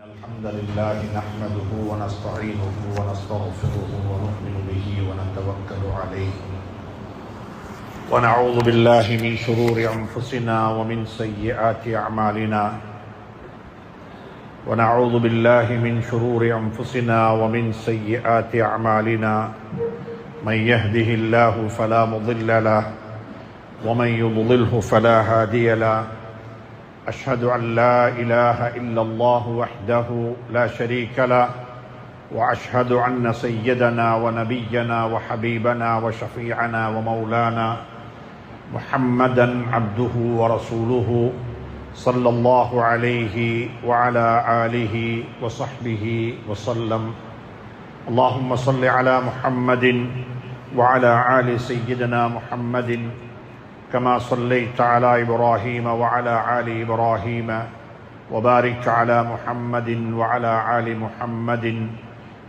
الحمد لله نحمده ونستعينه ونستغفره ونؤمن به ونتوكل عليه ونعوذ بالله من شرور أنفسنا ومن سيئات أعمالنا من يهده الله فلا مضل له ومن يضلله فلا هادي له أشهد أن لا إله إلا الله وحده لا شريك له وأشهد أن سيدنا ونبينا وحبيبنا وشفيعنا ومولانا محمدا عبده ورسوله صلى الله عليه وعلى آله وصحبه وسلم. اللهم صل على محمد وعلى آل سيدنا محمد كما صليت على إبراهيم وعلى آل إبراهيم وبارك على محمد وعلى آل محمد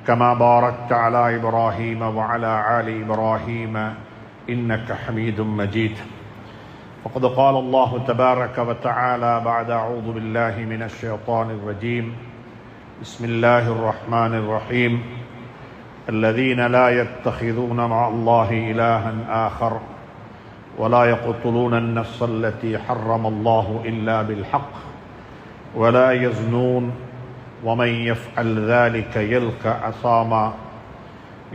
كما باركت على إبراهيم وعلى آل إبراهيم إنك حميد مجيد. فقد قال الله تبارك وتعالى بعد أعوذ بالله من الشيطان الرجيم بسم الله الرحمن الرحيم الذين لا يتخذون مع الله إلها آخر ولا يقتلون النفس التي حرم الله إلا بالحق ولا يزنون ومن يفعل ذلك يلقى أثاما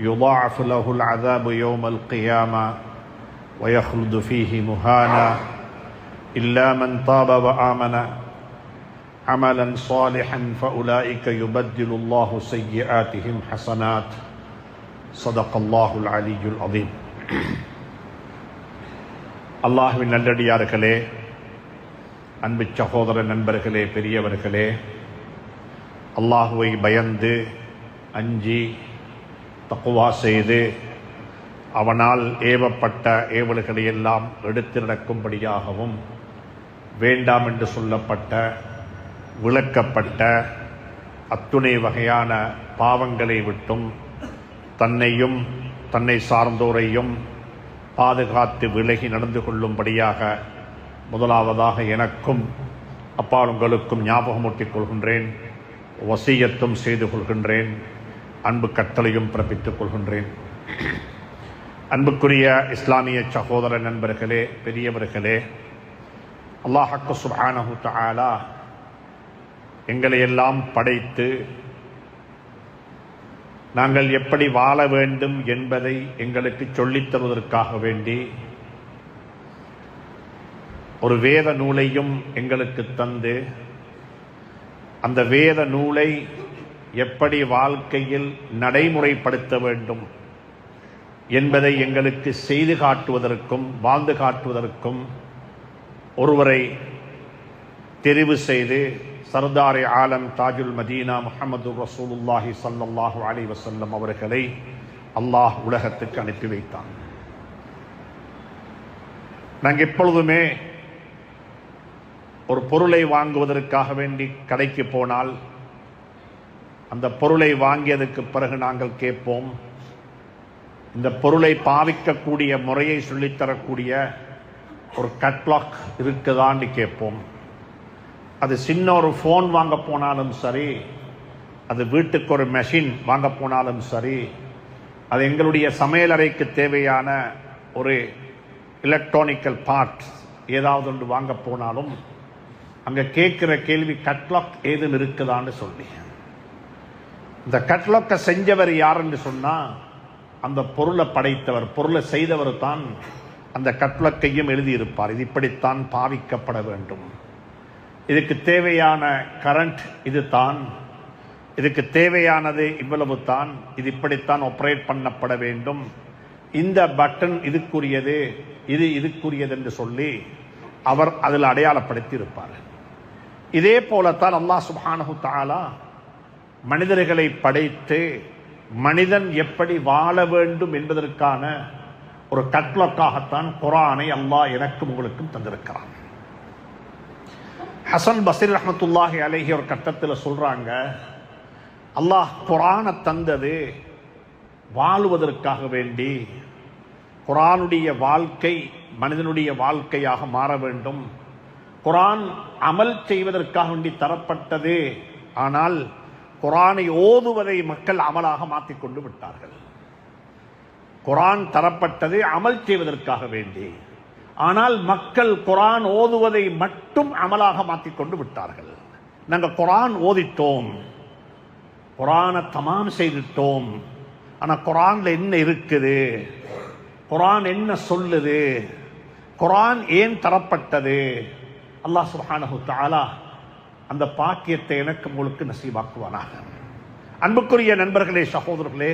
يضاعف له العذاب يوم القيامة ويخلد فيه مهانا إلا من تاب وآمن عملا صالحا فأولئك يبدل الله سيئاتهم حسنات. صدق الله العلي العظيم. அல்லாஹ்வின் நல்லடியார்களே, அன்பு சகோதர நண்பர்களே, பெரியவர்களே, அல்லாஹுவை பயந்து அஞ்சி தக்குவா செய்து அவனால் ஏவப்பட்ட ஏவல்களை எல்லாம் எடுத்து நடக்கும்படியாகவும் வேண்டாம் என்று சொல்லப்பட்ட விளக்கப்பட்ட அத்துணை வகையான பாவங்களை விட்டும் தன்னையும் தன்னை சார்ந்தோரையும் பாதுகாத்து விலகி நடந்து கொள்ளும்படியாக முதலாவதாக எனக்கும் அப்பால் உங்களுக்கும் ஞாபகமூட்டிக் கொள்கின்றேன், வசியத்தும் செய்து கொள்கின்றேன், அன்பு கட்டளையும் பிறப்பித்துக் கொள்கின்றேன். அன்புக்குரிய இஸ்லாமிய சகோதர நண்பர்களே, பெரியவர்களே, அல்லாஹ் சுப்ஹானஹு தஆலா எங்களை எல்லாம் படைத்து நாங்கள் எப்படி வாழ வேண்டும் என்பதை எங்களுக்கு சொல்லித் தருவதற்காக வேண்டி ஒரு வேத நூலையும் எங்களுக்கு தந்து அந்த வேத நூலை எப்படி வாழ்க்கையில் நடைமுறைப்படுத்த வேண்டும் என்பதை எங்களுக்கு செய்து காட்டுவதற்கும் வாழ்ந்து காட்டுவதற்கும் ஒருவரை தெரிவு செய்து சர்தாரே ஆலம் தாஜுல் மதீனா முஹம்மது ரசூலுல்லாஹி ஸல்லல்லாஹு அலைஹி வஸல்லம் அவர்களை அல்லாஹ் உலகத்துக்கு அனுப்பி வைத்தான். நாங்கள் எப்பொழுதுமே ஒரு பொருளை வாங்குவதற்காக வேண்டி கடைக்கு போனால் அந்த பொருளை வாங்கியதுக்கு பிறகு நாங்கள் கேட்போம், இந்த பொருளை பாவிக்கக்கூடிய முறையை சொல்லித்தரக்கூடிய ஒரு கட்லாக் இருக்குதான்னு கேட்போம். அது சின்ன ஒரு ஃபோன் வாங்க போனாலும் சரி, அது வீட்டுக்கு ஒரு மெஷின் வாங்க போனாலும் சரி, அது எங்களுடைய சமையலறைக்கு தேவையான ஒரு எலக்ட்ரானிக்கல் பார்ட் ஏதாவது ஒன்று வாங்க போனாலும் அங்கே கேட்குற கேள்வி கட்லாக் ஏதுன்னு இருக்குதான்னு சொல்லி. இந்த கட்லாக்கை செஞ்சவர் யாருன்னு சொன்னால் அந்த பொருளை படைத்தவர், பொருளை செய்தவர் தான் அந்த கட்லாக்கையும் எழுதியிருப்பார். இது இப்படித்தான் பாவிக்கப்பட வேண்டும், இதுக்கு தேவையான கரண்ட் இது தான், இதுக்கு தேவையானது இவ்வளவு தான், இது இப்படித்தான் ஆப்ரேட் பண்ணப்பட வேண்டும், இந்த பட்டன் இதுக்குரியது, இது இதுக்குரியது என்று சொல்லி அவர் அதில் அடையாளப்படுத்தி இருப்பார். இதே போலத்தான் அல்லாஹ் சுப்ஹானஹு தஆலா மனிதர்களை படைத்து மனிதன் எப்படி வாழ வேண்டும் என்பதற்கான ஒரு கட்லக்காகத்தான் குர்ஆனை அல்லாஹ் எனக்கும் உங்களுக்கும் தந்திருக்கிறான். ஹசன் பஸ்ரி ரஹ்மத்துல்லாஹி அலைஹி ஒரு கட்டத்தில் சொல்றாங்க, அல்லாஹ் குர்ஆனை தந்தது வாழுவதற்காக வேண்டி, குர்ஆனுடைய வாழ்க்கை மனிதனுடைய வாழ்க்கையாக மாற வேண்டும், குர்ஆன் அமல் செய்வதற்காக வேண்டி தரப்பட்டது ஆனால் குர்ஆனை ஓதுவதை மக்கள் அமலாக மாற்றிக்கொண்டு விட்டார்கள். குர்ஆன் தரப்பட்டது அமல் செய்வதற்காக வேண்டி, ஆனால் மக்கள் குர்ஆன் ஓதுவதை மட்டும் அமலாக மாற்றிக்கொண்டு விட்டார்கள். நாங்கள் குர்ஆன் ஓதிட்டோம், குர்ஆனை தமாம் செய்துட்டோம், ஆனால் குர்ஆன்ல என்ன இருக்குது, குர்ஆன் என்ன சொல்லுது, குர்ஆன் ஏன் தரப்பட்டது? அல்லாஹ் சுப்ஹானஹு தஆலா அந்த பாக்கியத்தை எனக்கு உங்களுக்கு நசீபாக்குவானாக. அன்புக்குரிய நண்பர்களே, சகோதரர்களே,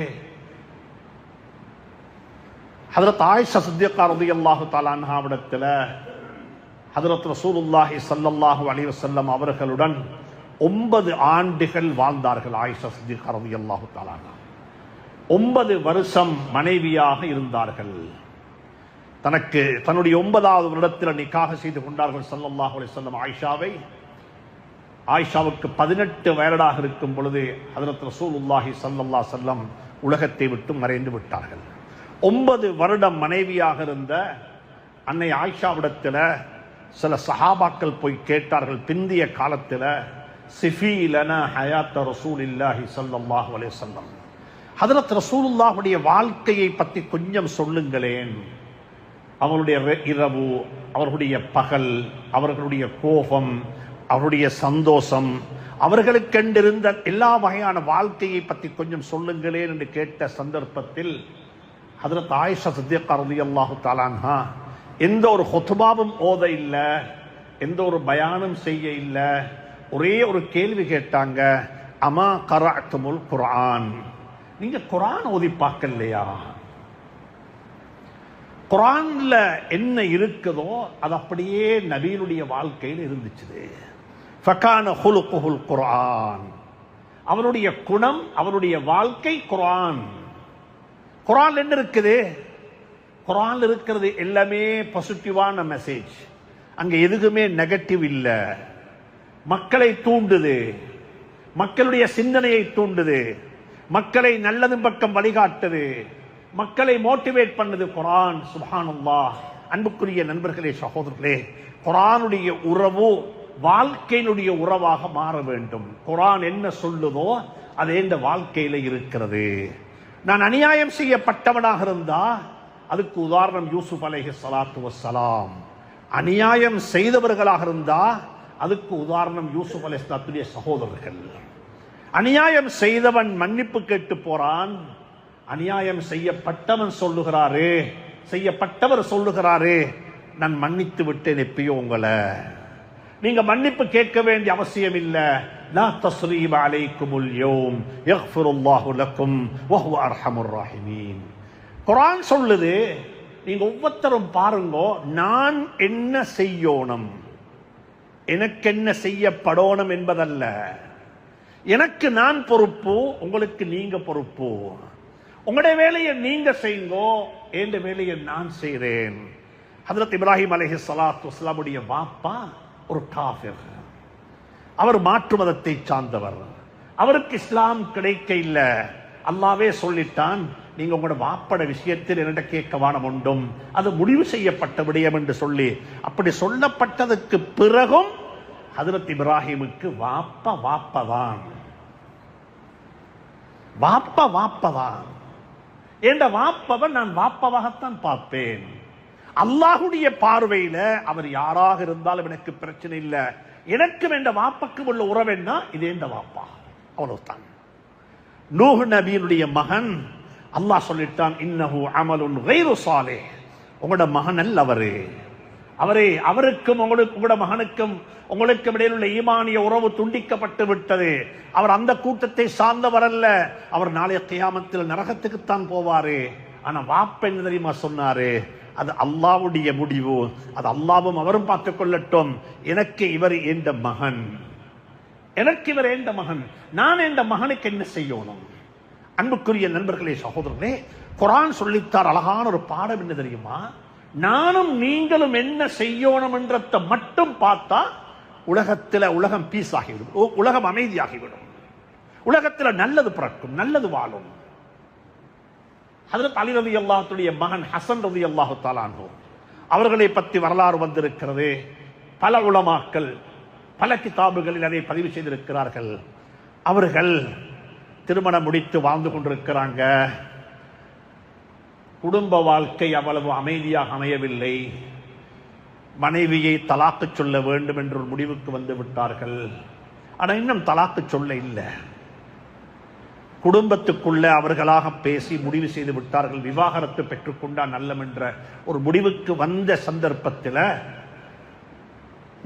ஹஜ்ரத் ஆயிஷா சித்திகா ரலியல்லாஹு தஆலா அன்ஹாவிடத்தில் ஹஜ்ரத் ரசூலுல்லாஹி ஸல்லல்லாஹு அலைஹி வஸல்லம் அவர்களுடன் 9 ஆண்டுகள் வாழ்ந்தார்கள். ஆயிஷா சித்திகா ரலியல்லாஹு தஆலா 9 வருஷம் மனைவியாக இருந்தார்கள். தன்னுடைய 9வது வருடத்தில் நிக்காஹ் செய்து கொண்டார்கள் ஸல்லல்லாஹு அலைஹி வஸல்லம் ஆயிஷாவை. ஆயிஷாவுக்கு 18 வயதாக இருக்கும் பொழுது ஹஜ்ரத் ரசூலுல்லாஹி ஸல்லல்லாஹு அலைஹி வஸல்லம் உலகத்தை விட்டு மறைந்து விட்டார்கள். 9 வருடம் மனைவியாக இருந்த அன்னை ஆயிஷாவிடத்தில் சில சஹாபாக்கள் போய் கேட்டார்கள், பிந்திய காலத்தில் சிஃபி லனா ஹயாத்த ரசூலில்லாஹி ஸல்லல்லாஹு அலைஹி வஸல்லம், ஹஜ்ரத் ரசூலுல்லாஹுடைய வாழ்க்கையை பற்றி கொஞ்சம் சொல்லுங்களேன். அவருடைய இரவு, அவர்களுடைய பகல், அவர்களுடைய கோபம், அவருடைய சந்தோஷம், அவர்களுக்கென்றிருந்த எல்லா வகையான வாழ்க்கையை பற்றி கொஞ்சம் சொல்லுங்களேன் என்று கேட்ட சந்தர்ப்பத்தில் ஹஜ்ரத் ஆயிஷா சித்திகா ரலியல்லாஹு தஆலா அன்ஹா எந்த ஒரு ஹுத்பாவும் ஓத இல்லை, எந்த ஒரு பயானும் செய்ய இல்லை, ஒரே ஒரு கேள்வி கேட்டாங்க, அமா கரஅத்துமுல் குர்ஆன், நீங்க குர்ஆன் ஓதி பார்க்கலையா? குர்ஆன்ல என்ன இருக்குதோ அது அப்படியே நபியினுடைய வாழ்க்கையில் இருந்துச்சு. ஃபகான ஹுலுகுல் குர்ஆன், அவருடைய குணம், அவருடைய வாழ்க்கை குர்ஆன். குர்ஆன்ல என்ன இருக்குது? குர்ஆன்ல இருக்கிறது எல்லாமே பாசிட்டிவான மெசேஜ், அங்க எதுக்குமே நெகட்டிவ் இல்ல. மக்களை தூண்டுது, மக்களுடைய சிந்தனையை தூண்டுது, மக்களை நல்லது பக்கம் வழிகாட்டுது, மக்களை மோட்டிவேட் பண்ணுது குர்ஆன். சுப்ஹானல்லாஹ். அன்புக்குரிய நண்பர்களே, சகோதரர்களே, குர்ஆனுடைய உறவு வாழ்க்கையினுடைய உறவாக மாற வேண்டும். குர்ஆன் என்ன சொல்லுதோ அது இந்த வாழ்க்கையில இருக்கிறது. நான் அநியாயம் செய்யப்பட்டவனாக இருந்தா அதுக்கு உதாரணம் யூசுப் அலைஹிஸ்ஸலாத்து வஸ்ஸலாம். அநியாயம் செய்தவர்களாக இருந்தா அதுக்கு உதாரணம் யூசுப் அலைஹிஸ்ஸலாத்துடைய சகோதரர்கள். அநியாயம் செய்தவன் மன்னிப்பு கேட்டு போறான், அநியாயம் செய்யப்பட்டவன் சொல்லுகிறாரு, செய்யப்பட்டவர் சொல்லுகிறாரு, நான் மன்னித்து விட்டேன் எப்பயோ உங்களை, நீங்க மன்னிப்பு கேட்க வேண்டிய அவசியம் இல்லை. லா தஸ்ரீப அலைக்குமுல் யௌம் யக்ஃபிருல்லாஹு லக்கும் வஹுவ அர்ஹமுர் ராஹிமீன். குர்ஆன் சொல்லுது, நீங்க ஒவ்வொருத்தரும் பாருங்க, நான் என்ன செய்யணும், எனக்கு என்ன செய்யப்படணும் என்பதல்ல. எனக்கு நான் பொறுப்பு, உங்களுக்கு நீங்க பொறுப்பு. உங்களுடைய வேலையை நீங்க செய்யுங்கோ, என் வேலையை நான் செய்கிறேன். ஹஜ்ரத் இப்ராஹிம் அலைஹிஸ்ஸலாத்து வஸ்ஸலாமுடைய வாப்பா ஒரு காஃபிர், அவர் மாற்று மதத்தை சார்ந்தவர், அவருக்கு இஸ்லாம் கிடைக்க இல்ல. அல்லாவே சொல்லிட்டான், நீங்க உங்களோட வாப்பட விஷயத்தில் என்னிட கேட்க வானம் உண்டும், அது முடிவு செய்யப்பட்ட விடயம் என்று சொல்லி, அப்படி சொல்லப்பட்டதற்கு பிறகும் ஹஜ்ரத் இப்ராஹிமுக்கு வாப்பா வாப்பதான், வாப்பா வாப்பதான். என்ற வாப்பவன் நான் வாப்பவாகத்தான் பார்ப்பேன். அல்லாஹுடைய பார்வையில அவர் யாராக இருந்தாலும் எனக்கு பிரச்சனை இல்லை. எனக்கும் என்ற வாப்பக்கும் உள்ள உறவு என்ன, இது என்ற வாப்பா, அவ்வளவுதான். நூஹ் நபியினுடைய மகன், அல்லாஹ் சொல்லிட்டான், இன்னஹு அமலுன் கைரு சாலிஹ், உங்களோட மகன் அல்ல அவரே, அவரே அவருக்கும் உங்களோட மகனுக்கும் உங்களுக்கும் இடையில் உள்ள ஈமானிய உறவு துண்டிக்கப்பட்டு விட்டது. அவர் அந்த கூட்டத்தை சார்ந்தவர் அல்ல, அவர் நாளைய கியாமத்தில் நரகத்துக்குத்தான் போவாரு. ஆனா வாப்ப என்ன தெரியுமா சொன்னாரு, அது அல்லாஹ்வுடைய முடிவு, அது அல்லாஹ்வும் அவரும் பார்த்துக் கொள்ளட்டும். எனக்கு இவர் என்ற மகன், எனக்கு இவர் என்ற மகன், நான் என்ற மகனுக்கு என்ன செய்யணும்? அன்புக்குரிய நண்பர்களே, சகோதரர்களே, குர்ஆன் சொல்லித்தார் அழகான ஒரு பாடம் என்ன தெரியுமா? நானும் நீங்களும் என்ன செய்யணும் என்றத மட்டும் பார்த்தா உலகம் பீஸ் ஆகிவிடும், உலகம் அமைதியாகிவிடும், உலகத்தில் நல்லது பிறக்கும், நல்லது வாழும். ஹஜ்ரத் அலி ரலியல்லாஹுடைய மகன் ஹசன் ரலியல்லாஹு தஆலா அன்ஹு அவர்களை பற்றி வரலாறு வந்திருக்கிறது. பல உலமாக்கள் பல கிதாபுகளில் அதை பதிவு செய்திருக்கிறார்கள். அவர்கள் திருமணம் முடித்து வாழ்ந்து கொண்டிருக்கிறாங்க. குடும்ப வாழ்க்கை அவ்வளவு அமைதியாக அமையவில்லை. மனைவியை தலாக்கு சொல்ல வேண்டும் என்ற ஒரு முடிவுக்கு வந்து விட்டார்கள். ஆனால் இன்னும் தலாக்கு சொல்ல இல்லை. குடும்பத்துக்குள்ள அவர்களாக பேசி முடிவு செய்து விட்டார்கள். விவாகரத்து பெற்றுக்கொண்டா நல்லம் என்ற ஒரு முடிவுக்கு வந்த சந்தர்ப்பத்தில்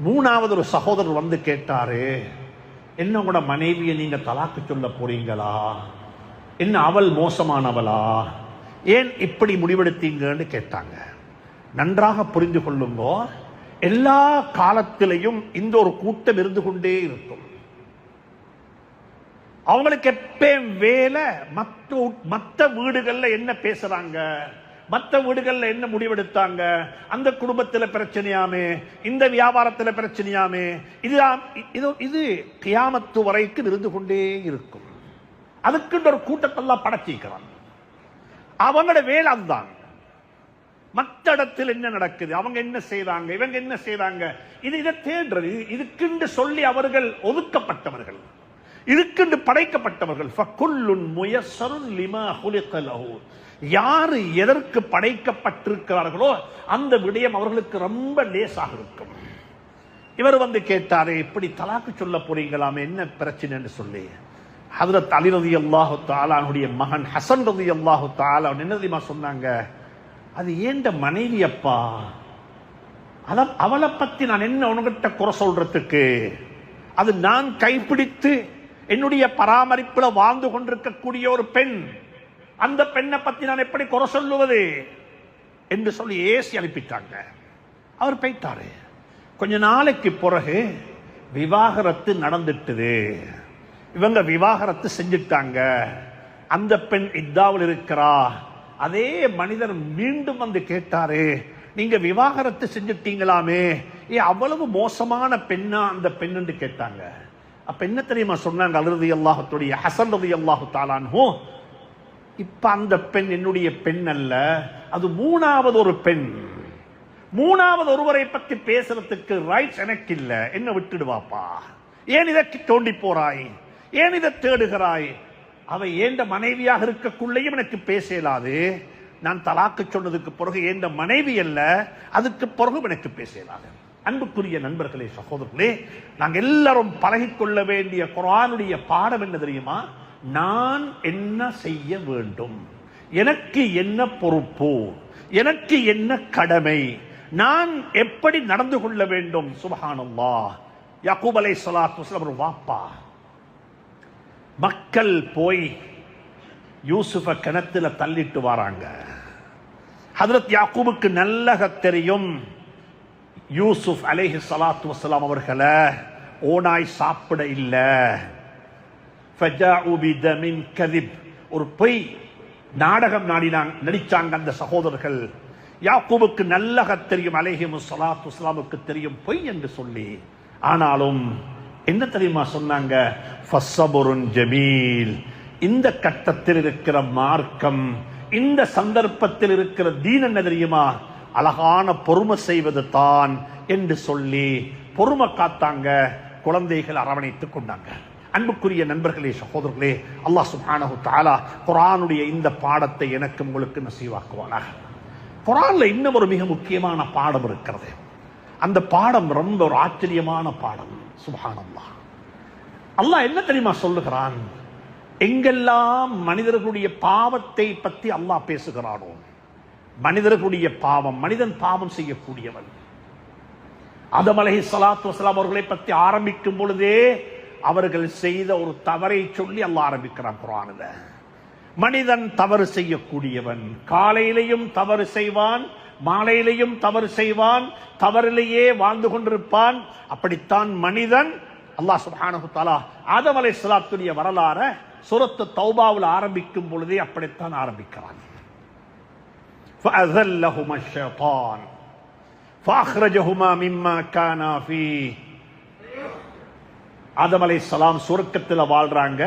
மூணாவது ஒரு சகோதரர் வந்து கேட்டாரு, என்ன கூட மனைவியை நீங்க தலாக்கு சொல்ல போறீங்களா? என்ன அவள் மோசமானவளா? ஏன் இப்படி முடிவெடுத்தீங்கன்னு கேட்டாங்க. நன்றாக புரிந்து கொள்ளுங்க, எல்லா காலத்திலையும் இந்த ஒரு கூட்டம் இருந்து கொண்டே இருக்கும். அவங்களுக்கு எப்பயும் வேலை மற்ற வீடுகள்ல என்ன பேசுறாங்க, மற்ற வீடுகள்ல என்ன முடிவெடுத்தாங்க, அந்த குடும்பத்தில் பிரச்சனையாமே, இந்த வியாபாரத்தில் பிரச்சனையாமே, இது கியாமத்து வரைக்கும் இருந்து கொண்டே இருக்கும். அதுக்கு ஒரு கூட்டத்தெல்லாம் படைச்சிக்கிறாங்க. அவங்களோட வேலை அதுதான். மற்ற இடத்தில் என்ன நடக்குது, அவங்க என்ன செய்றாங்க, இவங்க என்ன செய்றாங்க, இதை தேடுறது. இதுக்குண்டு சொல்லி அவர்கள் ஒதுக்கப்பட்டவர்கள், இதுக்குண்டு படைக்கப்பட்டவர்கள். யாரு எதற்கு படைக்கப்பட்டிருக்கிறார்களோ அந்த விடயம் அவர்களுக்கு ரொம்ப லேசாக இருக்கும். இவர் வந்து கேட்டாரே, இப்படி தலாக்கு சொல்ல போறீங்களாமே, என்ன பிரச்சனைன்னு சொல்லி. ஹஜ்ரத் அலி ரலியல்லாஹு தஆலா அவருடைய மகன் ஹசன் ரலியல்லாஹு தஆலா என்ன தெரியுமா சொன்னாங்க, அது ஏண்ட மனைவி அப்பா, அவளை பத்தி நான் என்ன உனக்கிட்ட குறை சொல்றதுக்கு, அது நான் கைப்பிடித்து என்னுடைய பராமரிப்பில் வாழ்ந்து கொண்டிருக்கக்கூடிய ஒரு பெண், அந்த பெண்ணை பத்தி நான் எப்படி குறை சொல்லுவது என்று சொல்லி ஏசி அனுப்பிட்டாங்க. அவர் போயிட்டாரு. கொஞ்ச நாளைக்கு பிறகு விவாகரத்து நடந்துட்டுது. இவங்க விவாகரத்து செஞ்சுட்டாங்க. அந்த பெண் இத்தாவில் இருக்கிறா. அதே மனிதர் மீண்டும் வந்து கேட்டாரு, நீங்க விவாகரத்து செஞ்சுட்டீங்களாமே, அவ்வளவு மோசமான பெண்ணா அந்த பெண் என்று கேட்டாங்க. அப்ப என்ன தெரியுமா சொன்னாங்க, அலி ரலியல்லாஹுடைய ஹசன் ரலியல்லாஹு தஆலா அன்ஹு, இப்ப அந்த பெண் என்னுடைய பெண் அல்ல, அது மூணாவது ஒரு பெண். மூணாவது ஒருவரை பற்றி பேசுறதுக்கு ரைட்ஸ் எனக்கு இல்ல, என்ன விட்டுடுவாப்பா. ஏன் இதற்கு தோண்டி போறாய், ஏன் இதை தேடுகிறாய்? அவை ஏண்ட மனைவியாக இருக்கக்குள்ளேயும் எனக்கு பேசலாது. நான் தலாக்கு சொன்னதுக்கு பிறகு ஏண்ட மனைவி அல்ல, அதுக்கு பிறகு எனக்கு பேசலாது. அன்புக்குரிய நண்பர்களே, சகோதரர்களே, நாங்கள் எல்லாரும் பழகிக்கொள்ள வேண்டிய குர்ஆனுடைய பாடம் என்ன தெரியுமா? நான் என்ன செய்ய வேண்டும், எனக்கு என்ன பொறுப்பு, எனக்கு என்ன கடமை, நான் எப்படி நடந்து கொள்ள வேண்டும். சுப்ஹானல்லாஹ். யாக்கூப் அலைஹிஸ்ஸலாத்து வஸலாம் ஒரு வாப்பா. மக்கள் போய் யூசுஃப கிணத்துல தள்ளிட்டு வராங்க. ஹஜ்ரத் யாக்கூபுக்கு நல்லக தெரியும், யூசுப் அலைஹிஸ்ஸலாத்து வஸலாம் அவர்களை ஓனாய் சாப்பிட இல்ல. ஃபஜாஉ பிதமின் கதிப், ஒரு பொய் நாடகம் நடிச்சாங்க அந்த சகோதரர்கள். யாக்கூபுக்கு நல்லக தெரியும், அலைஹிஸ்ஸலாத்து வஸலாமுக்கு தெரியும் பொய் என்று சொல்லி. ஆனாலும் என்ன தெரியுமா சொன்னாங்க, ஃபஸ்ஸபுருன் ஜமீல், இந்த கட்டத்தில் இருக்கிற மார்க்கம், இந்த சந்தர்ப்பத்தில் இருக்கிற தீன் என்ன தெரியுமா, அழகான பொறுமை செய்வது தான் என்று சொல்லி பொறுமை காத்தாங்க. குழந்தைகள் அரவணைத்துக் கொண்டாங்க. அன்புக்குரிய நண்பர்களே, சகோதரர்களே, அல்லாஹ் சுப்ஹானஹு தஆலா குர்ஆனுடைய இந்த பாடத்தை எனக்கு உங்களுக்கு நசீவாக்குவானாக. குர்ஆன்ல இன்னும் ஒரு மிக முக்கியமான பாடம் இருக்கிறது. அந்த பாடம் ரொம்ப ஒரு ஆச்சரியமான பாடம். சுப்ஹானல்லாஹ். அல்லாஹ் என்ன தெரியுமா சொல்லுகிறான், எங்கெல்லாம் மனிதர்களுடைய பாவத்தை பற்றி அல்லாஹ் பேசுகிறானோ, மனிதர்களுடைய பாவம், மனிதன் பாவம் செய்யக்கூடியவன். ஆதம் அலைஹிஸ்ஸலாத்து வஸலாம் அவர்களை பற்றி ஆரம்பிக்கும் பொழுதே அவர்கள் செய்த ஒரு தவறை சொல்லி அல்லாஹ் ஆரம்பிக்கிறான் குர்ஆனில். மனிதன் தவறு செய்யக்கூடியவன், காலையிலையும் தவறு செய்வான், மாலையிலையும் தவறு செய்வான், தவறிலேயே வாழ்ந்து கொண்டிருப்பான். அப்படித்தான் மனிதன். அல்லாஹ் சுப்ஹானஹு தஆலா ஆதம் அலைஹிஸ்ஸலாத்துடைய வரலாறு சூரத்து தௌபாவில் ஆரம்பிக்கும் பொழுதே அப்படித்தான் ஆரம்பிக்கிறான். فأذلهما الشيطان فأخرجهما مما كانا فيه. ஆதம் அலைஹிஸ்ஸலாம் சுவர்க்கத்தில் வாழ்றாங்க.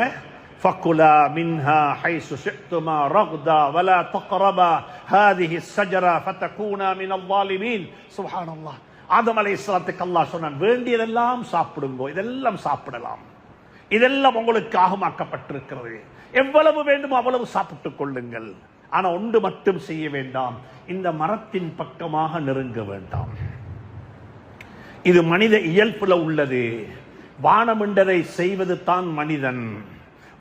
فكلا منها حيث شئتما رغدا ولا تقربا هذه الشجرة فتكونا من الظالمين. سبحان الله. ஆதம் அலைஹிஸ்ஸலாத்துக்கு அல்லாஹ் சொன்னான், வேண்டியதெல்லாம் சாப்பிடுங்க, இதெல்லாம் சாப்பிடலாம், இதெல்லாம் உங்களுக்கு ஆகமாக்கப்பட்டிருக்கிறது. எவ்வளவு வேண்டுமோ அவ்வளவு சாப்பிட்டுக் கொள்ளுங்கள். ஆனா ஒன்று மட்டும் செய்ய வேண்டாம், இந்த மரத்தின் பக்கமாக நெருங்க வேண்டாம். இது மனித இயல்புல உள்ளது. வானமென்றதை செய்வது தான் மனிதன்.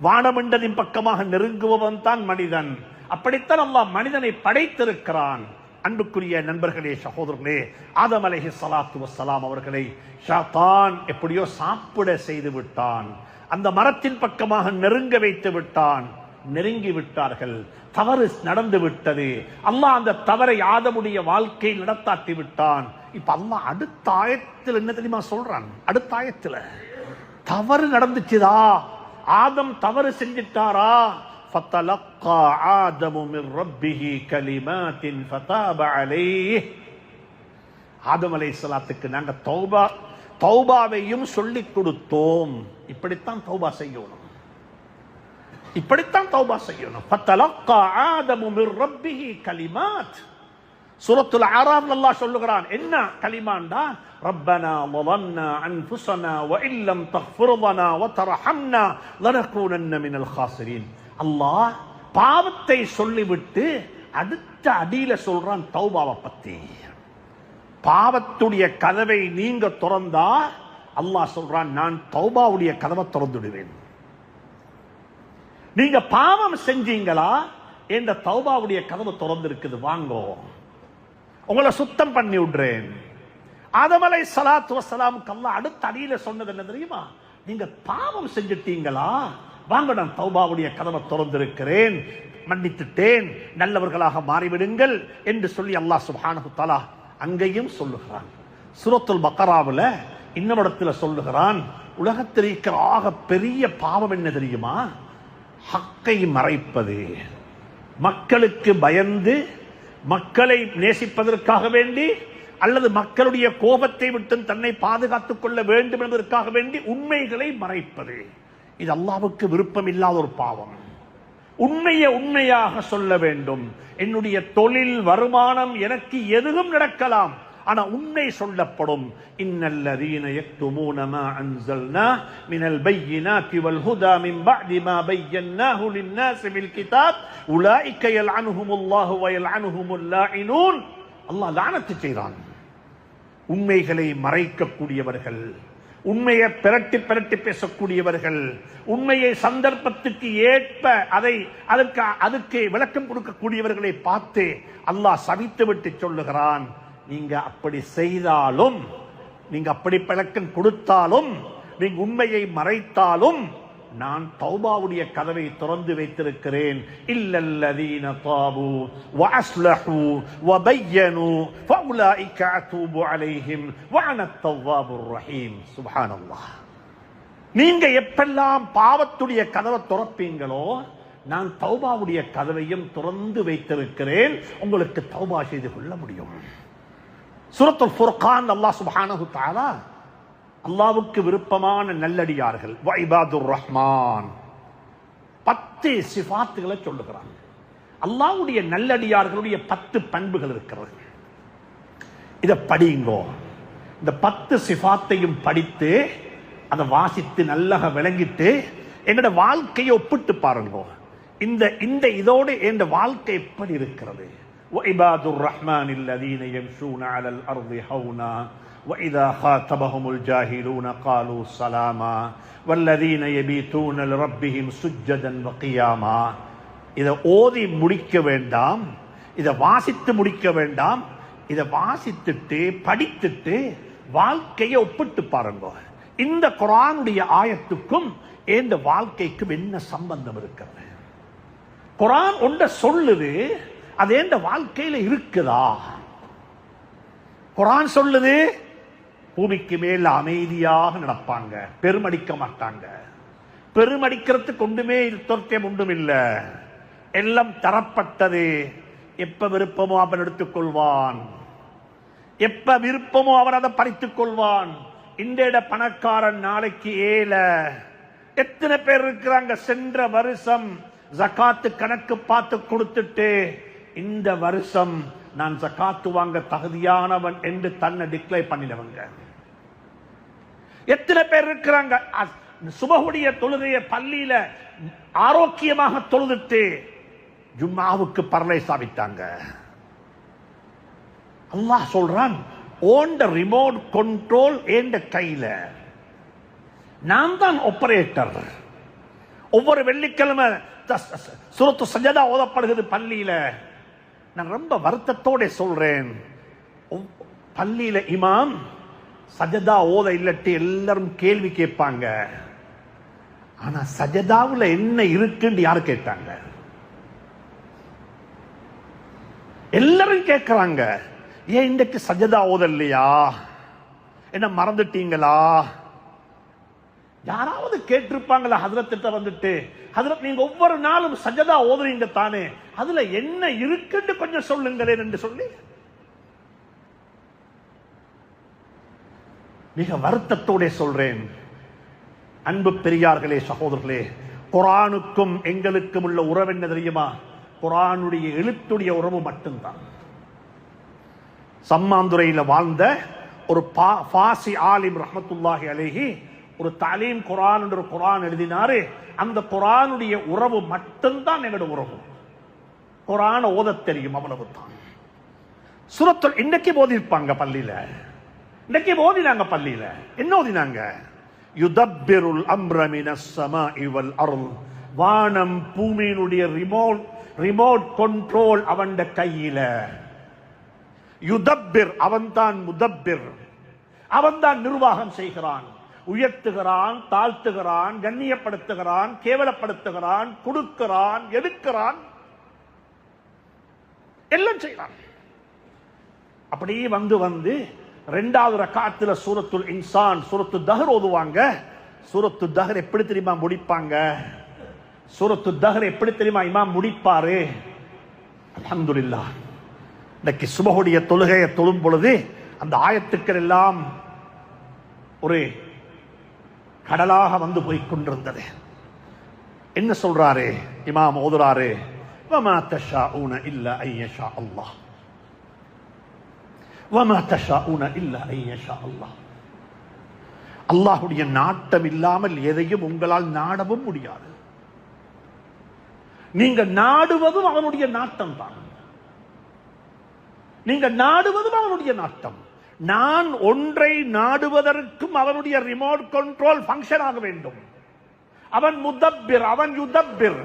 வானமென்றதின் பக்கமாக நெருங்குபவன் தான் மனிதன். அப்படித்தான் அல்லாஹ் மனிதனை படைத்திருக்கிறான். அன்புக்குரிய நண்பர்களே, சகோதரர்களே, ஆதம் அலைஹிஸ்ஸலாத்து வஸ்ஸலாம் அவர்களை ஷைத்தான் எப்படியோ சாப்பிட செய்து விட்டான். அந்த மரத்தின் பக்கமாக நெருங்க வைத்து விட்டான். நெருங்கி விட்டார்கள். தவறு நடந்து விட்டது. அல்லாஹ் அந்த தவறை ஆதமுடைய வாழ்க்கையில் நடத்தாட்டி விட்டான். இப்ப அல்லாஹ் அடுத்த ஆயத்தில் என்ன தெரியுமா சொல்றான்? அடுத்த ஆயத்தில் தவறு நடந்துச்சுதா, ஆதம் தவறு செஞ்சிட்டாரா? ஃபதலக்கா ஆதமு மிர் ரப்பிஹி கலிமாத்தின் ஃபதாப அலைஹி. ஆதம் அலைஹிஸ்ஸலாத்துக்கு நாங்க தௌபாவையும் சொல்லிக் கொடுத்தோம். இப்படித்தான் தௌபா செய்யணும். இப்படித்தான் தௌபா செய்யணும். ஃபதலக்கா ஆதமு மிர் ரப்பிஹி கலிமாத். சூரத்துல் அராஃப் அல்லாஹ் சொல்லுகிறான். என்ன கலிமாண்டா? ரப்பனா ظلمنا انفسنا وان لم تغفر لنا وترحمنا لنكونن من الخاسرين. அல்லாஹ் பாவத்தை சொல்லிவிட்டு அடுத்த அடியில சொல்றான் தௌபாவை பத்தி. பாவத்துடைய கதவை நீங்க திறந்தா அல்லாஹ் சொல்றான், நான் தௌபாவுடைய கதவை திறந்துடுவேன். நீங்க பாவம் செஞ்சீங்களா, என்ற தௌபாவுடைய கதவு திறந்து இருக்குது, வாங்கோ, உங்களை சுத்தம் பண்ணி விடுறேன். ஆதம் அலைஹிஸ்ஸலாத்து வஸ்ஸலாமுக்கு அல்லாஹ் அடுத்த அடியில சொன்னது என்ன தெரியுமா? நீங்க பாவம் செஞ்சிட்டீங்களா, வாங்க, நான் தௌபாவுடைய கதவை திறந்திருக்கிறேன், மன்னித்துட்டேன், நல்லவர்களாக மாறிவிடுங்கள் என்று சொல்லி அல்லாஹ் சுப்ஹானஹு தஆலா அங்கேயும் சொல்லுகிறான். சூரத்துல் பக்கராவுல இன்னொரு இடத்துல சொல்லுகிறான், உலகத்தில் இருக்கிற ஆக பெரிய பாவம் என்ன தெரியுமா? ஹக்கை மறைப்பது. மக்களுக்கு பயந்து, மக்களை நேசிப்பதற்காக வேண்டி, அல்லது மக்களுடைய கோபத்தை விட்டு தன்னை பாதுகாத்துக் கொள்ள வேண்டும் என்பதற்காக வேண்டி உண்மைகளை மறைப்பது. இது அல்லாஹ்வுக்கு விருப்பம் இல்லாத ஒரு பாவம். உண்மையை உண்மையாக சொல்ல வேண்டும். என்னுடைய தொழில், வருமானம், எனக்கு எதுவும் நடக்கலாம், ஆனா உண்மை சொல்லப்படும். இன்னல்லதீன யக்துமூன மா அன்ஸல்னா மினல் பையினாத்தி வல் ஹுதா மின் பஅதி மா பையன்னாஹு லின்னாஸி பில் கிதாப் உலாயிக யல்அனுஹுமுல்லாஹு வ யல்அனுஹுமுல் லாயினூன். அல்லாஹ் லானத்து செய்றான். உண்மைகளை மறைக்கக்கூடியவர்கள், உண்மையை பிரட்டி பிரட்டி பேசக்கூடியவர்கள், உண்மையை சந்தர்ப்பத்துக்கு ஏற்ப அதுக்கு விளக்கம் கொடுக்கக்கூடியவர்களை பார்த்து அல்லாஹ் சபித்து விட்டு சொல்லுகிறான், நீங்க அப்படி செய்தாலும், நீங்க அப்படி விளக்கம் கொடுத்தாலும், நீங்க உண்மையை மறைத்தாலும் நான் தௌபாவுடைய கதவை திறந்து வைத்திருக்கிறேன். இல்லல்லதீன தாபு வஅஸ்லஹு வபய்யனு ஃபஉலாயிக அதூபு அலைஹிம் வஅனத் தவ்வாபுர் ரஹீம். சுப்ஹானல்லாஹ். நீங்க எப்பெல்லாம் பாவத்துடைய கதவை திறப்பீங்களோ, நான் தௌபாவுடைய கதவையும் திறந்து வைத்திருக்கிறேன், உங்களுக்கு தௌபா செய்து கொள்ள முடியும். சூரத்துல் ஃபுர்கான் அல்லாஹ் சுப்ஹானஹு தஆலா அல்லாஹ்வுக்கு விருப்பமான நல்லடியார்கள் வஇபாதுர் ரஹ்மான் 10 சிஃபாத்துகளை சொல்லுகிறான். அல்லாஹ்வுடைய நல்லடியார்களுடைய 10 பண்புகள் இருக்கிறது. இதை படிங்கோ. இந்த 10 சிஃபாத்தையும் படித்து அதை வாசித்து நல்லா விளங்கிட்டு என்னோட வாழ்க்கையை ஒப்பிட்டு பாருங்க. இந்த இதோடு என் வாழ்க்கை எப்படி இருக்கிறது? வஇபாதுர் ரஹ்மானில்லதீன யம்ஷூன அலல் அர்தி ஹௌனா وَإِذَا خَاطَبَهُمُ الْجَاهِلُونَ قَالُوا سَلَامًا وَالَّذِينَ يَبِيتُونَ لِرَبِّهِمْ سُجَّدًا وَقِيَامًا. இதை ஓதி முடிக்க வேண்டாம், இதை வாசித்து முடிக்க வேண்டாம், இதை வாசித்துட்டு படித்துட்டு வாழ்க்கையை ஒப்பிட்டு பாருங்க. இந்த குர்ஆனுடைய ஆயத்துக்கும் இந்த வாழ்க்கைக்கும் என்ன சம்பந்தம் இருக்கிறது? குர்ஆன் ஒன்றை சொல்லுது, அது இந்த வாழ்க்கையில இருக்குதா? குர்ஆன் சொல்லுது, பூமிக்கு மேல அமைதியாக நடப்பாங்க, பெருமடிக்க மாட்டாங்க. பெருமடிக்கிறதுக்கு ஒன்றுமே தொர்த்தியம் ஒன்றும் இல்லை, எல்லாம் தரப்பட்டது. எப்ப விருப்பமோ அவன் எடுத்துக்கொள்வான், எப்ப விருப்பமோ அவன் அதை பறித்துக் கொள்வான். இந்த பணக்காரன் நாளைக்கு ஏழை. எத்தனை பேர் இருக்கிறாங்க சென்ற வருஷம் ஜகாத்து கணக்கு பார்த்து கொடுத்துட்டு இந்த வருஷம் நான் ஜகாத்து வாங்க தகுதியானவன் என்று தன்னை டிக்ளேர் பண்ணினவங்க எத்தனை பேர் இருக்கிறாங்க? சுபஹுடைய தொழுகையை பள்ளியில ஆரோக்கியமாக தொழுதுட்டு ஜும்மாவுக்கு பரலை சாவிட்டாங்க. அல்லாஹ் சொல்றான், ஓண்ட ரிமோட் கண்ட்ரோல் ஏண்ட கையில, நான் தான் ஆபரேட்டர். ஒவ்வொரு வெள்ளிக்கிழமை சூரத்து சஜதா ஓதப்படுகிறது பள்ளியில. நான் ரொம்ப வருத்தத்தோட சொல்றேன், பள்ளியில இமாம் சஜதா ஓத இல்லட்டு எல்லாரும் கேள்வி கேட்பாங்க. ஆனா சஜதாவுல என்ன இருக்குன்னு யாரு கேட்டாங்க? எல்லாரும் கேட்கிறாங்க, ஏன் இன்றைக்கு சஜதா ஓதல்லையா, என்ன மறந்துட்டீங்களா? யாராவது கேட்டிருப்பாங்களா ஹஜ்ரத்திட்ட வந்துட்டு, ஹஜ்ரத் நீங்க ஒவ்வொரு நாளும் சஜதா ஓதுறீங்க தானே, அதுல என்ன இருக்குன்னு கொஞ்சம் சொல்லுங்களேன் என்று சொல்லி மிக வருத்தத்தோட சொல்றேன். அன்பு பெரியார்களே, சகோதரர்களே, குர்ஆனுக்கும் எங்களுக்கும் உள்ள உறவு என்ன தெரியுமா? குர்ஆனுடைய எழுத்துடைய உறவு மட்டும்தான். சம்மாந்துறையில வாழ்ந்த ஒரு பாசி ஆலிம் ரஹ்மத்துல்லாஹி அலைஹி ஒரு தலீம் குர்ஆன் என்ற குர்ஆன் எழுதினாரு. அந்த குர்ஆனுடைய உறவு மட்டும்தான் எங்களோட உறவு. குர்ஆன ஓத தெரியும், அவ்வளவுதான். சூரத்துல் இன்னைக்கு ஓதிருப்பாங்க பள்ளியில, இன்னைக்கு ஓதினாங்க பள்ளியில. என்ன ஓதினாங்க? யுதப்பிருல் அம்ர மினஸ் ஸமாஇ வல் அர்ள், வானம் பூமியினுடைய ரிமோட் கண்ட்ரோல் அவன் கையில. யுதப்பிர், அவன்தான் முதப்பிர், அவன்தான் நிர்வாகம் செய்கிறான். உயர்த்துகிறான், தாழ்த்துகிறான், கண்ணியப்படுத்துகிறான், கேவலப்படுத்துகிறான், கொடுக்கிறான், எடுக்கிறான், எல்லாம் செய்கிறான். அப்படியே வந்து இரண்டாவது ரக்காத்துல சூரத்துல் இன்சான், சூரத்து தஹர் ஓதுவாங்க. சூரத்து தஹர் எப்படி தெரியுமா முடிப்பாங்க? சூரத்து தஹர் எப்படி தெரியுமா இமாம் முடிப்பாரு? அல்ஹம்துலில்லாஹ், இன்னைக்கு சுபஹுடைய தொழுகையை தொழும் பொழுது அந்த ஆயத்துக்கள் எல்லாம் ஒரு கடலாக வந்து போய் கொண்டிருந்தது. என்ன சொல்றாரு இமாம்? ஓதுறாரு, வமா தஷாஊன இல்லா ஐயஷா அல்லாஹ், வமா தஷாஊன இல்லா ஐயஷா அல்லாஹ். அல்லாஹ்வுடைய நாட்டம் இல்லாமல் எதையும் உங்களால் நாடவும் முடியாது. நீங்க நாடுவதும் அவனுடைய நாட்டம் தான். நீங்க நாடுவதும் அவனுடைய நாட்டம். நான் ஒன்றை நாடுவதற்கும் அவனுடைய ரிமோட் கண்ட்ரோல் ஃபங்க்ஷன் ஆக வேண்டும். அவன் முதப்பிர், அவன் யுதப்பிர்.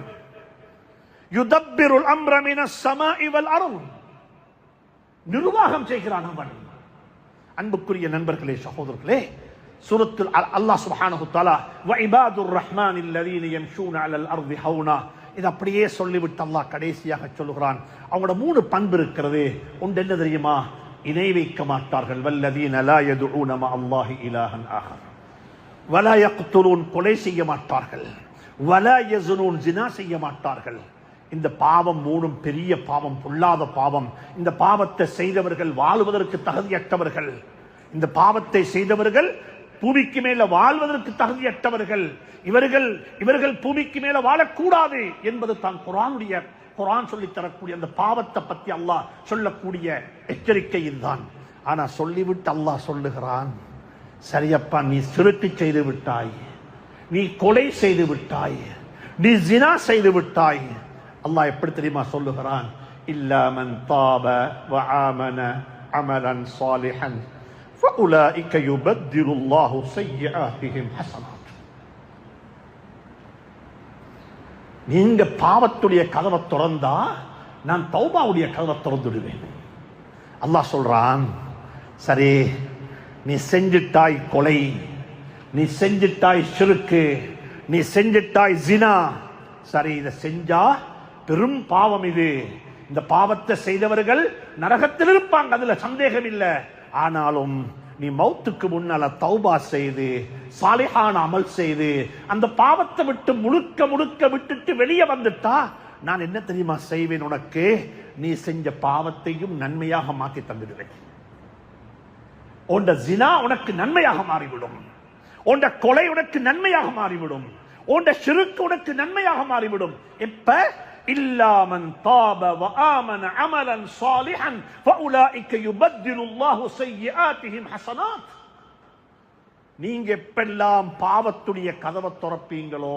யுதப்பிருல் அம்ர மினஸ் ஸமாஇ வல் அர்ள், நிர்வாகம் செய்கிறான் அவன். அன்புக்குரிய நண்பர்களே, சகோதரர்களே, சூரத்துல் அல்லாஹ் சுப்ஹானஹு வ தஆலா வ இபாதுர் ரஹ்மானில் லதீன யம்ஷூன அலல் அர்தி ஹௌனா, இது அப்படியே சொல்லிவிட்டு அல்லாஹ் கடைசியாக சொல்லுகிறான், அவங்களோட 3 பண்பு இருக்கிறது. ஒன்று என்ன தெரியுமா? இணை வைக்க மாட்டார்கள். வல்லதீன லா யதுஊன மஅ அல்லாஹி இலாஹன் ஆகர் வலா யக்துலூன், கொலை செய்ய மாட்டார்கள். வலா யஸ்னூன், ஜினா செய்ய மாட்டார்கள். இந்த பாவம் 3 பெரிய பாவம், பொல்லாத பாவம். இந்த பாவத்தை செய்தவர்கள் வாழ்வதற்கு தகுதியற்றவர்கள். இந்த பாவத்தை செய்தவர்கள் பூமிக்கு மேல வாழ்வதற்கு தகுதியற்றவர்கள். இவர்கள் பூமிக்கு மேல வாழக்கூடாது என்பது தான் குர்ஆன் சொல்லித் தரக்கூடிய அந்த பாவத்தை பத்தி அல்லாஹ் சொல்லக்கூடிய எச்சரிக்கை இதுதான். ஆனா சொல்லிவிட்டு அல்லாஹ் சொல்லுகிறான், சரியப்பா, நீ சிறுக்கு செய்து விட்டாய், நீ கொலை செய்து விட்டாய், நீ ஜினா செய்து விட்டாய். அல்லாஹ் எப்படி தெரியுமா சொல்லுகிறான்? இல்லா மன் தாப வ ஆமன அமலன் சாலிஹன் ஃபஉலாயிக யுபத்திலுல்லாஹு ஸய்யிஆத்திஹிம் ஹஸனாத். நீங்க பாவத்துடைய கதவை திறந்தா நான் தௌபாவுடைய கதவை திறந்துடுவேன். அல்லாஹ் சொல்றான், சரி, நீ செஞ்சிட்டாய் கொலை, நீ செஞ்சிட்டாய் ஷிர்க்கு, நீ செஞ்சிட்டாய் ஜினா. சரி, இதை செஞ்சா பெரும் பாவம் இது. இந்த பாவத்தை செய்தவர்கள் நரகத்தில் இருப்பாங்க, அதுல சந்தேகம் இல்லை. ஆனாலும் நீ மௌத்துக்கு முன்னால தௌபா செய்து சாலிஹான அமல் செய்து அந்த பாவத்தை விட்டு முழுக்க விட்டுட்டு வெளியே வந்துட்டா நான் என்ன தெரியுமா செய்வேன்? உனக்கு நீ செஞ்ச பாவத்தையும் நன்மையாக மாற்றி தந்துடுவேன். உண்ட ஜினா உனக்கு நன்மையாக மாறிவிடும், உண்ட கொலை உனக்கு நன்மையாக மாறிவிடும், உண்ட ஷிர்க் உனக்கு நன்மையாக மாறிவிடும். எப்ப? இல்லா மன் தாப வ ஆமன அமலன் சாலிஹன் ஃபஉலாயிக யுபத்திலுல்லாஹு ஸய்யிஆத்திஹிம் ஹஸனாத். நீங்க எப்பெல்லாம் பாவத்துடைய கதவை திறப்பீங்களோ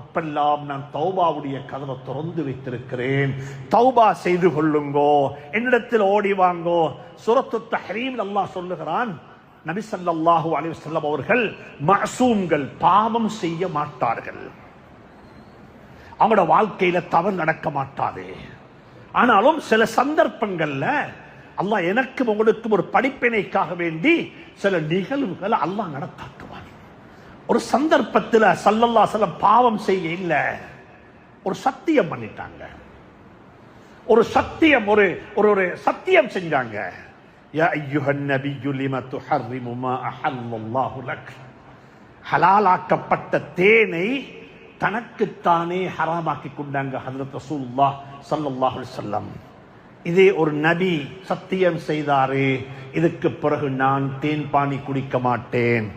அப்பெல்லாம் நான் தௌபாவுடைய கதவை திறந்து வைத்திருக்கிறேன். தௌபா செய்து கொள்ளுங்கோ, என்னிடத்தில் ஓடி வாங்கோ. சூரத்து தஹ்ரீம் அல்லாஹ் சொல்லுகிறான், நபி ஸல்லல்லாஹு அலைஹி வஸல்லம் அவர்கள் மஅசூம்கள், பாவம் செய்ய மாட்டார்கள். அவங்களோட வாழ்க்கையில தவறு நடக்க மாட்டாது. ஆனாலும் சில சந்தர்ப்பங்கள்ல அல்லாஹ் எனக்கும் உங்களுக்கும் ஒரு படிப்பினைக்காக வேண்டி சில நிகழ்வுகளை அல்லாஹ் நடத்தாக்குவான். ஒரு சந்தர்ப்பத்தில் ஸல்லல்லாஹு அலைஹி வஸல்லம் பாவம் செய்ய இல்ல, ஒரு சத்தியம் பண்ணிட்டாங்க. ஒரு சத்தியம் ஒரு சத்தியம் செஞ்சாங்க. யா அய்யுஹன் நபிய்யு லிமா துஹர்ரிமு மா அஹல்லல்லாஹு லக். ஹலாலாக்கப்பட்ட தேனை தனக்குத்தானே ஹராமாக்கி கொண்டாங்க ஹஜ்ரத் ரசூலுல்லாஹ் ஸல்லல்லாஹு அலைஹி வஸல்லம். இதே ஒரு நபி சத்தியம் செய்தாரு, இதுக்கு பிறகு நான் தேன் பானி குடிக்க மாட்டேன்.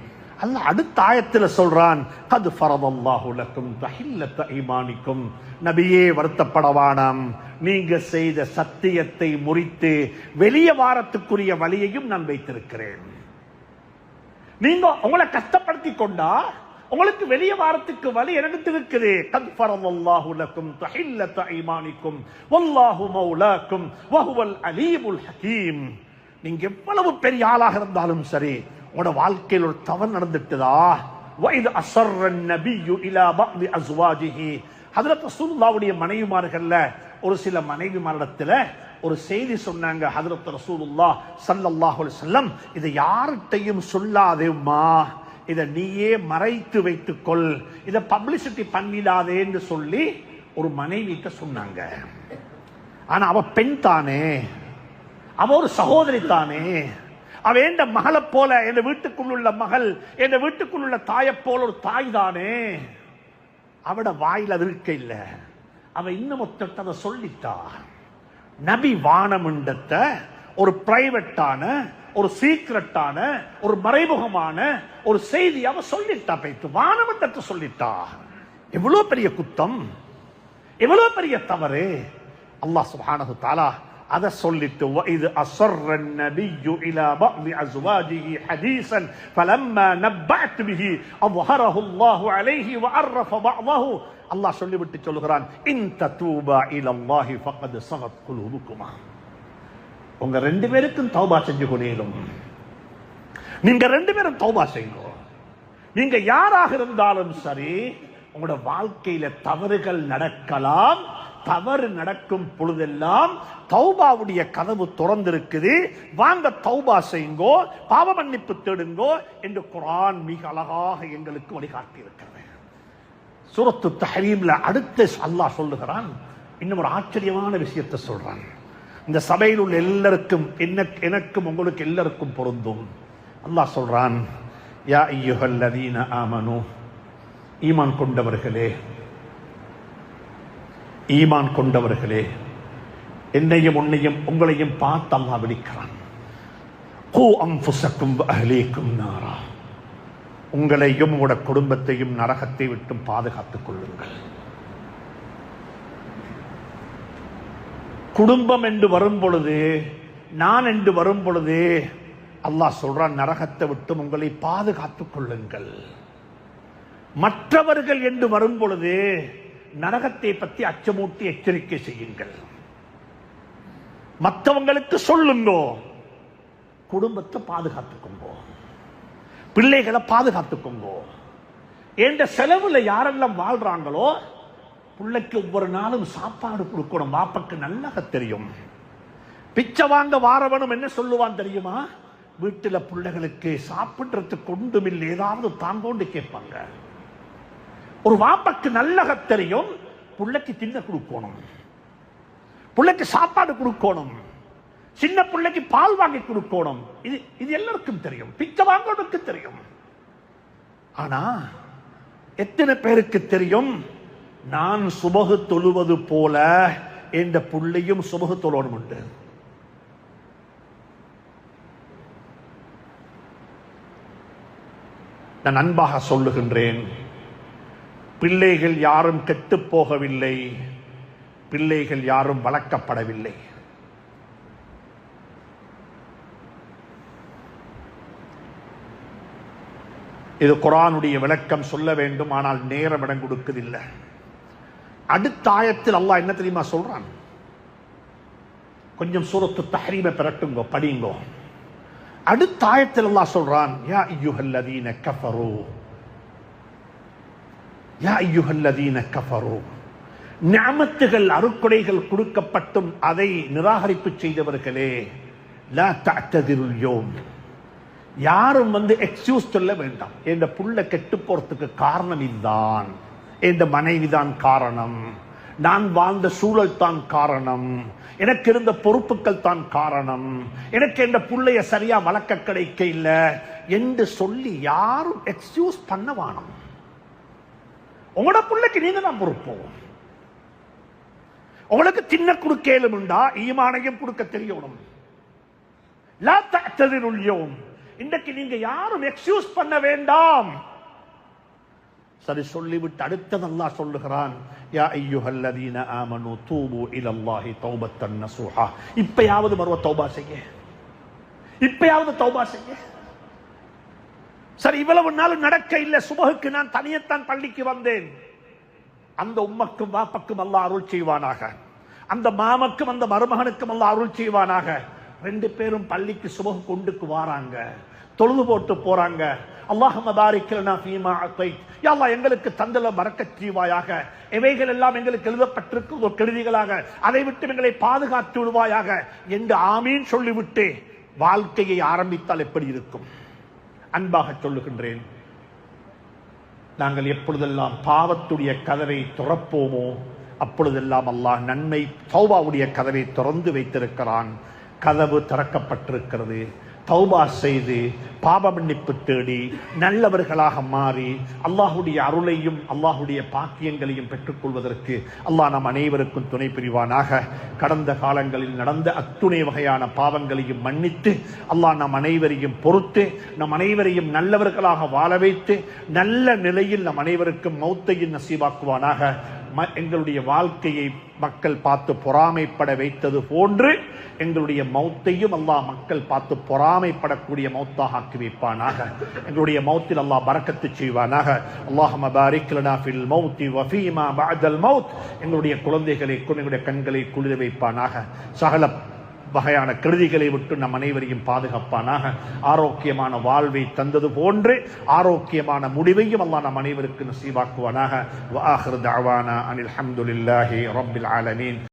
அல்லாஹ் அடுத்த ஆயத்துல சொல்றான், கத் ஃபரதல்லாஹு லக்கும் தஹில்லத ஈமானிக்கும். நபியே வருத்தப்படவானாம், நீங்க செய்த சத்தியத்தை முறித்து வெளியே வாரத்துக்குரிய வழியையும் நான் வைத்திருக்கிறேன். நீங்க உங்களை கஷ்டப்படுத்தி கொண்டா உங்களுக்கு வெளியே வாரத்துக்கு வழி எனக்கு இருக்குது. கத் ஃபரதல்லாஹு லக்கும் தஹில்லத ஈமானிக்கும் வல்லாஹு மௌலாக்கும் வஹுவல் அலீமுல் ஹகீம். நீங்க எவ்வளவு பெரிய ஆளாக இருந்தாலும் சரி, உங்களோட வாழ்க்கையில் ஒரு தவறு நடந்துட்டுதா, வைது அஸர்ரன் நபியு இலா பஅதி அஸ்வாஜிஹி. ஹஜ்ரத் ரசூலுல்லாஹ்வுடைய மனைவிமார்கள்ல ஒரு சில மனைவிமாரிடத்துல ஒரு செய்தி சொன்னாங்க. ஹஜ்ரத் ரசூலுல்லாஹ் ஸல்லல்லாஹு அலைஹி வஸல்லம், இதை யார்கிட்டையும் சொல்லாதேம்மா, இதை நீயே மறைத்து வைத்துக்கொள், இதை பப்ளிசிட்டி பண்ணிடாதேன்னு சொல்லி ஒரு மனைவிட்ட சொன்னாங்க. ஆனா அவ பெண் தானே, அவ ஒரு சகோதரி தானே, அவ எந்த மகளை போல, என் வீட்டுக்குள்ள மகள், என் வீட்டுக்குள்ள தாயை போல ஒரு தாய் தானே. அவட வாயில் அது இருக்க இல்ல, அவ இன்னும் அதை சொல்லிட்டா. நபி வானமண்டத்தை ஒரு பிரைவேட்டான, ஒரு சீக்கிரட்டான, ஒரு மறைமுகமான ஒரு செய்தி அவ சொல்லிட்டா, போயிட்டு வானமண்டத்தை சொல்லிட்டா. எவ்வளவு பெரிய குத்தம், எவ்வளவு பெரிய தவறு. அல்லாஹ் சுப்ஹானஹு தஆலா அதை சொல்லிட்டு, وَإِذْ أَصَرَّ النَّبِيُّ إِلَى بَعْضِ أَزْوَاجِهِ حَدِيثًا فَلَمَّا نَبَّأَتْ بِهِ أَظْهَرَهُ اللَّهُ عَلَيْهِ وَعَرَّفَ بَعْضَهُ. அல்லாஹ் சொல்லிவிட்டு சொல்லுகிறான், இன் ததூபா இலல்லாஹி ஃபகத் ஸகத் குலூபுகுமா. உங்க ரெண்டு பேருக்கும் தௌபா செஞ்சு கொள்ளேலும், நீங்க ரெண்டு பேரும் தௌபா செய்யுங்க. நீங்க யாராக இருந்தாலும் சரி, உங்களோட வாழ்க்கையில தவறுகள் நடக்கலாம். தவறு நடக்கும் பொழுதெல்லாம் தௌபாவுடைய கதவு திறந்திருக்குது, வாங்க தௌபா செய்யுங்கோ, பாவ மன்னிப்பு தேடுங்கோ என்று குர்ஆன் மிக அழகாக எங்களுக்கு வழிகாட்டி இருக்கிறது. சூரத்து தஹ்ரீம்ல அடுத்து அல்லாஹ் சொல்லுகிறான், இன்னும் ஒரு ஆச்சரியமான விஷயத்தை சொல்றான். இந்த சபையில் உள்ள எல்லாருக்கும், எனக்கும் உங்களுக்கு எல்லாருக்கும் பொருந்தும். அல்லாஹ் சொல்றான், யா அய்யுஹல்லதீன ஆமனு, ஈமான் கொண்டவர்களே, ஈமான் கொண்டவர்களே, என்னையும் உன்னையும் உங்களையும் பார்த்து அல்லாஹ் விழிக்கிறான். கூ அன்ஃபுஸக்கும் வ அஹ்லீக்கும் நாரா, உங்களையும் உங்களோட குடும்பத்தையும் நரகத்தை விட்டு பாதுகாத்துக் கொள்ளுங்கள். குடும்பம் என்று வரும் பொழுது, நான் என்று வரும் பொழுது அல்லாஹ் சொல்றான், நரகத்தை விட்டு உங்களை பாதுகாத்துக் கொள்ளுங்கள். மற்றவர்கள் என்று வரும் பொழுது நரகத்தை பற்றி அச்சமூட்டி எச்சரிக்கை செய்யுங்கள். மற்றவங்களுக்கு சொல்லுங்கோ, குடும்பத்தை பாதுகாத்துக்கோங்கோ, பிள்ளைகளை பாதுகாத்துக்கோங்கோ. என்ற செலவுல யாரெல்லாம் வாழ்றாங்களோ பிள்ளைக்கு ஒவ்வொரு நாளும் சாப்பாடு கொடுக்கணும். மாப்பக்கு நல்லா தெரியும். பிச்சை வாங்க வாரவனும் என்ன சொல்லுவான் தெரியுமா? வீட்டுல பிள்ளைகளுக்கு சாப்பிடுறதுக்கு ஒன்றுமில்லை, ஏதாவது தாங்கோண்டு கேட்பாங்க. ஒரு வாப்பக்கு நல்ல தெரியும், பிள்ளைக்கு தின்ன கொடுக்கணும், பிள்ளைக்கு சாப்பாடு கொடுக்கணும், சின்ன பிள்ளைக்கு பால் வாங்கி கொடுக்கணும். இது எல்லாருக்கும் தெரியும், பிச்சை வாங்கறதுக்கு தெரியும். ஆனா எத்தனை பேருக்கு தெரியும், நான் சுபகு தொழுவது போல என்ற புள்ளையும் சுபகு தொழணும் உண்டு. நான் அன்பாக சொல்லுகின்றேன், பிள்ளைகள் யாரும் கெட்டு போகவில்லை, பிள்ளைகள் யாரும் வளர்க்கப்படவில்லை. இது குர்ஆனுடைய விளக்கம் சொல்ல வேண்டும், ஆனால் நேரம் இடம் கொடுக்குதில்லை. அடுத்த ஆயத்தில் அல்லாஹ் என்ன தெரியுமா சொல்றான்? கொஞ்சம் சூரத்து தஹ்ரீமை பிரட்டுங்கோ, படிங்கோ. அடுத்த ஆயத்தில் அல்லாஹ் சொல்றான், யா அய்யுஹல்லதீன கஃபரு, யா அய்யுஹல்லதீன கஃபரு, நிஅமத்துகள் அருட்கொடைகள் கொடுக்கப்பட்டும் அதை நிராகரிப்பு செய்தவர்களே, லா தஅ்ததிருல் யௌம், யாரும் எக்ஸ்கியூஸ் சொல்ல வேண்டாம். என்ற புள்ள கெட்டு போறதுக்கு காரணம் இதுதான், என்ற மனைவிதான் காரணம், நான் வாழ்ந்த சூழல் தான் காரணம், எனக்கு இருந்த பொறுப்புகள் தான் காரணம், எனக்கு என்ற புள்ளைய சரியா வளர்க்க கிடைக்க இல்லை என்று சொல்லி யாரும் எக்ஸ்கியூஸ் பண்ண வேணும். உங்களோட புள்ளைக்கு நீங்க தான் பொறுப்பு. உங்களுக்கு தின்ன கொடுக்கலும் உண்டா, ஈமானையும் கொடுக்க தெரியணும். லா தஅ்ததிருல் யௌம், இன்றைக்கு நீங்க யாரும் எக்ஸ்கியூஸ் பண்ண வேண்டாம். சரி சொல்லிவிட்டு அடுத்தது அல்லாஹ் சொல்லுகிறான், யா அய்யுஹல்லதீன ஆமனூ தூபு இலல்லாஹி தௌபத்தன் நஸூஹா, இப்பயாவது மறுவ தௌபா செய்ய, இப்பயாவது தௌபா செய்ய. சரி இவ்வளவு நாள் நடக்க இல்லை, சுபஹுக்கு நான் தனியத்தான் பள்ளிக்கு வந்தேன். அந்த உம்மக்கும் வாப்பக்கும் அல்லாஹ் அருள் செய்வானாக, அந்த மாமக்கும் அந்த மருமகனுக்கும் அல்லாஹ் அருள் செய்வானாக. ரெண்டு பேரும் பள்ளிக்கு சுபஹு கொண்டுக்கு வாராங்க, தொழுது போட்டு போறாங்க. அல்லாஹும்ம பாரிக் லனா ஃபீமா அதைத், யா அல்லாஹ் எங்களுக்கு தந்தல பரக்கத் செய்வாயாக, இவைகள் எல்லாம் எங்களுக்கு எழுதப்பட்டிருக்கும் ஒரு கெடுதிகளாக, அதை விட்டு எங்களை பாதுகாத்து விடுவாயாக என்று ஆமீன் சொல்லிவிட்டு வாழ்க்கையை ஆரம்பித்தால் எப்படி இருக்கும்? அன்பாக சொல்லுகின்றேன், நாங்கள் எப்பொழுதெல்லாம் பாவத்துடைய கதவை துறப்போமோ அப்பொழுதெல்லாம் அல்லாஹ் நன்மை தௌபாவுடைய கதவை திறந்து வைத்திருக்கிறான். கதவு திறக்கப்பட்டிருக்கிறது. தௌபா செய்து பாவ மன்னிப்பு தேடி நல்லவர்களாக மாறி அல்லாஹுடைய அருளையும் அல்லாஹுடைய பாக்கியங்களையும் பெற்றுக்கொள்வதற்கு அல்லாஹ் நம் அனைவருக்கும் துணை புரிவானாக. கடந்த காலங்களில் நடந்த அத்துணை வகையான பாவங்களையும் மன்னித்து அல்லாஹ் நம் அனைவரையும் பொறுத்து நம் அனைவரையும் நல்லவர்களாக வாழ வைத்து நல்ல நிலையில் நம் அனைவருக்கும் மௌத்தையின் நசீபாக்குவானாக. எங்களுடைய வாழ்க்கையை மக்கள் பார்த்து பொறாமைப்பட வைத்தது போன்று எங்களுடைய மௌத்தையும் அல்லாஹ் மக்கள் பார்த்து பொறாமைப்படக்கூடிய மௌத்தாக ஆக்கி வைப்பானாக. எங்களுடைய மௌத்தில் அல்லாஹ் பரக்கத்து செய்வானாக. அல்லாஹும்ம பாரிக் லனா ஃபில் மௌத்தி வ ஃபீமா பஅதல் மௌத், எங்களுடைய குழந்தைகளை எங்களுடைய கண்களை குளிர வைப்பானாக. சகல வகையான கெடுதிகளை விட்டு நம் அனைவரையும் பாதுகாப்பானாக. ஆரோக்கியமான வாழ்வை தந்தது போன்று ஆரோக்கியமான முடிவையும் அல்லாஹ் நம் அனைவருக்கு நசீபாக்குவானாக. வ ஆகிரு தஅவானா அனில் ஹம்துலில்லாஹி ரப்பில் ஆலமீன்.